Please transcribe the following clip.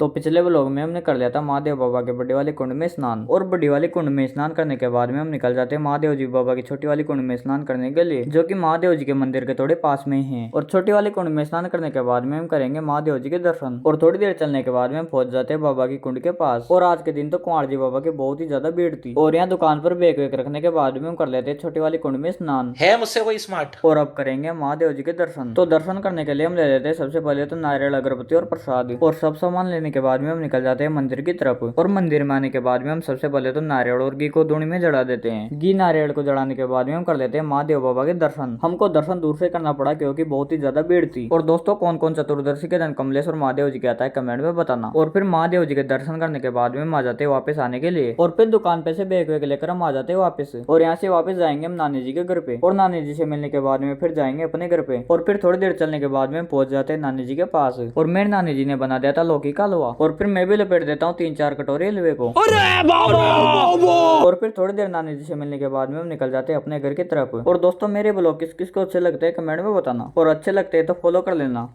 तो पिछले व्लॉग में हमने कर लिया था महादेव बाबा के बड़ी वाली कुंड में स्नान, और बड़ी वाली कुंड में स्नान करने के बाद में हम निकल जाते हैं महादेव जी बाबा की छोटी वाली कुंड में स्नान करने के लिए, जो कि महादेव जी के मंदिर के थोड़े पास में ही है। और छोटी वाली कुंड में स्नान करने के बाद में हम करेंगे महादेव जी के दर्शन, और थोड़ी देर चलने के बाद में हम पहुंच जाते हैं बाबा की कुंड के पास। और आज के दिन तो कुंवर जी बाबा की बहुत ही ज्यादा भीड़ थी, और यहाँ दुकान पर बैग वैग रखने के बाद में हम कर लेते हैं छोटी वाली कुंड में स्नान। है मुझसे कोई स्मार्ट। और अब करेंगे महादेव जी के दर्शन। तो दर्शन करने के लिए हम ले लेते हैं सबसे पहले तो नारियल, अगरबत्ती और प्रसाद, और सब सामान लेने के बाद में हम निकल जाते हैं मंदिर की तरफ। और मंदिर में आने के बाद में हम सबसे पहले तो नारियल और घी को दोनी में जड़ा देते हैं। घी नारियल को जड़ाने के बाद में हम कर लेते हैं महादेव बाबा के दर्शन। हमको दर्शन दूर से करना पड़ा क्योंकि बहुत ही ज्यादा भीड़ थी। और दोस्तों कौन कौन चतुर्दशी के दिन कमलेश्वर महादेव जी के आता है कमेंट में बताना। और फिर महादेव जी के दर्शन करने के बाद में हम आ जाते हैं वापस आने के लिए, और फिर दुकान पे से बैग वैग लेकर हम आ जाते हैं वापस। और यहाँ से वापस जाएंगे हम नानी जी के घर पे, और नानी जी से मिलने के बाद में फिर जाएंगे अपने घर पे। और फिर थोड़ी देर चलने के बाद में पहुंच जाते हैं नानी जी के पास, और मेरी नानी जी ने बना दिया था लौकी का हलवा, और फिर मैं भी लपेट देता हूँ 3-4 कटोरे हलवे को। और फिर थोड़ी देर नानी जी से मिलने के बाद में हम निकल जाते हैं अपने घर की तरफ। और दोस्तों मेरे ब्लॉग किस किस को अच्छे लगते हैं कमेंट में बताना, और अच्छे लगते हैं तो फॉलो कर लेना।